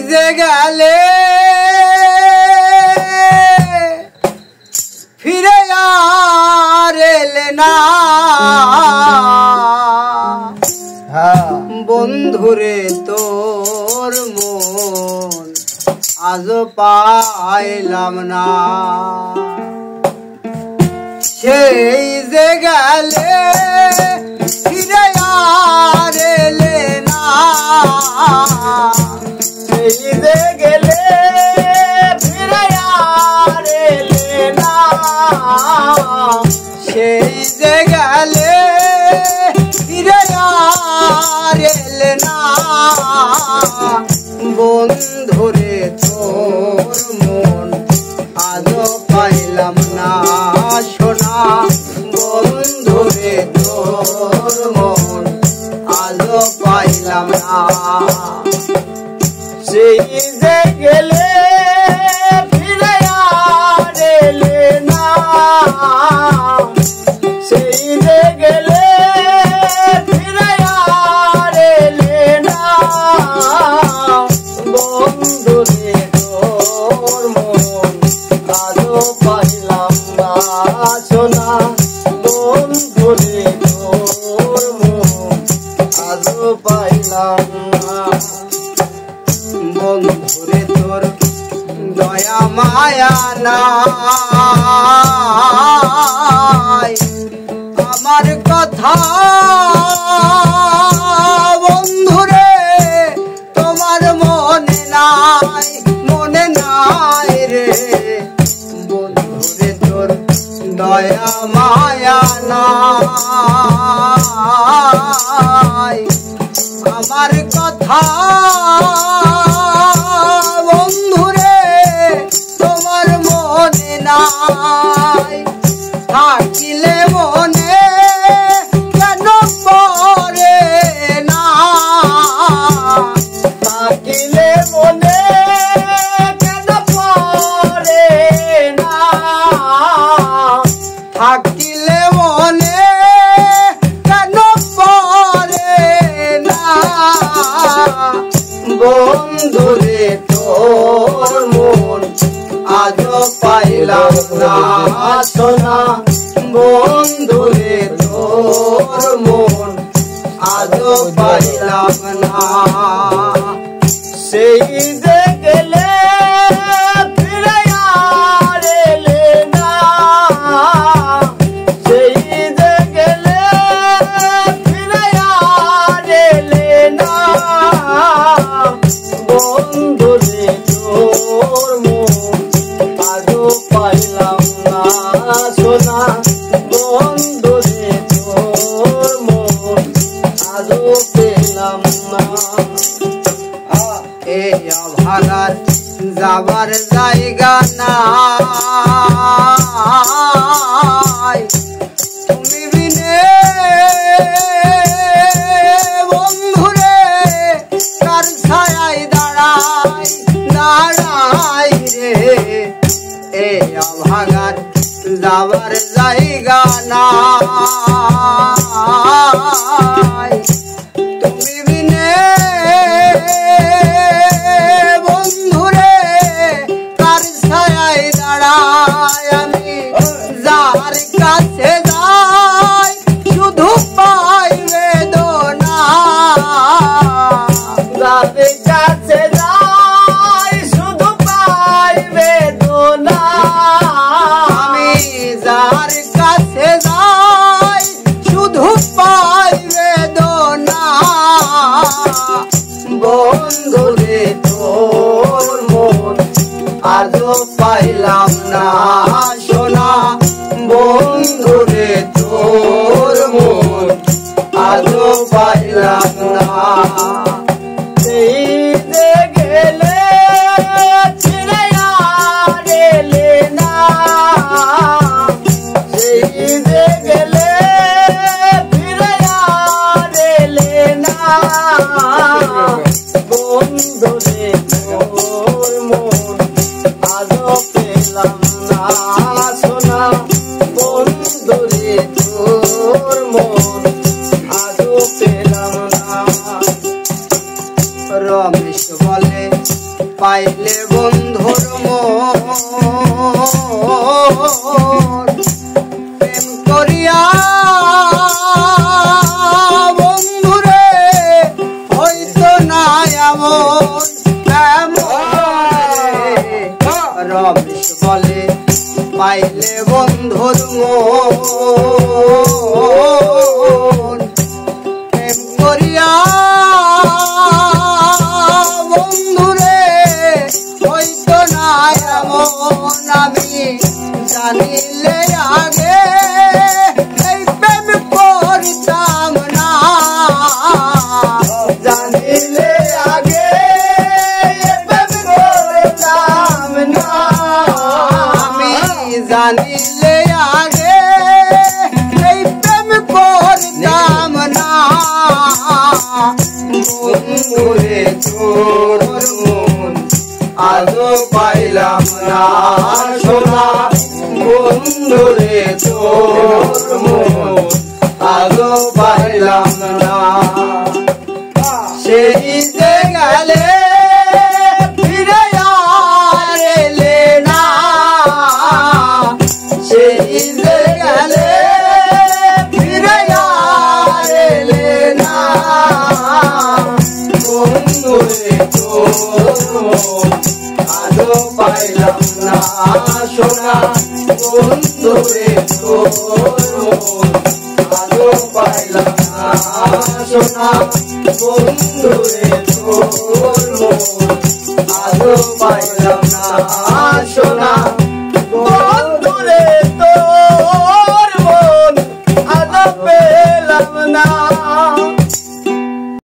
যে গেলে ফিরে আর এলে না বন্ধুরে তোর মন আজও পাইলাম না সেই যে গেলে ফিরে আর এলে না সেই যে গেলে ফিরে আর এলে না সেই যে গেলে ফিরে আর এলে না বন্ধুরে তোর মন আজও পাইলাম না সোনা বন্ধুরে তোর মন আজও পাইলাম না সেই যে গেলে ফিরে আর এলে না সেই যে গেলে ফিরে আর এলে না বন্ধুরে তোর মন আজও পাইলাম না সোনা বন্ধুরে তোর মন আজও পাইলাম না বন্ধুরে তোর দয়া মায়া নাই আমার কথা বন্ধুরে তোমার মনে নাই রে বন্ধুরে তোর দয়া মায়া নাই আমার কথা বন্ধুরে তোমার মনে নাই থাকিলে মনে কেন পড়ে না থাকিলে মনে কেন পড়ে না থাকিলে মনে কেন পড়ে না বন্ধুরে তোর মন আজও পাইলাম না সোনা বন্ধুরে তোর মন আজও পাইলাম না সেই যে গেলে ফিরে আর এলে না সেই যে গেলে ফিরে আর এলে না বন্ধুরে তোর মন আজও পাইলাম না সোনা বন্ধুরে তোর মন আজও পেলাম না এই অভাগার যাবার জায়গা নাই তুমি বিনে বন্ধুরে কার ছায়ায় দাঁড়াই রে এই অভাগার যাবার জায়গা নাই তুমি বিনে বন্ধুরে কার ছায়ায় দাঁড়াই আমি যার কাছে যাই শুধু পাই বেদনা যার কাছে যাই শুধু পাই বেদনা আমি যার কাছে যাই শুধু পাই বেদনা বন্ধুরে তোর মন আজও পাইলাম না সোনা বন্ধুরে তোর মন আজও পাইলাম না সেই যে গেলে ফিরে আর এলে না সেই যে গেলে ফিরে আর এলে না বন্ধুরে তোর মন আজও পেলাম না সোনা বন্ধুরে তোর মন আজও পেলাম না রমেশ বলে পাইলে বন্ধুর মন প্রেম করিয়া বন্ধুরে হইতো না এমন রমেশ বলে পাইলে বন্ধুর মন প্রেম করিয়া বন্ধুরে হইতো না এমন আমি জানিলে আগে এই প্রেম করতাম না জানিলে আগে প্রেম করতাম না আমি জানিলে আগে এই প্রেম করতাম না বন্ধুরে তোর মন আজও পাইলাম না সোনা বন্ধুরে তোর মন আজও পাইলাম না সেই যে গেলে ফিরে আর এলে না সেই যে গেলে ফিরে আর এলে না বন্ধুরে তোর মন আজও পাইলাম না সোনা বন্ধুরে তোর মন আজও পাইলাম না সোনা বন্ধুরে তোর মন আজও পাইলাম না সোনা।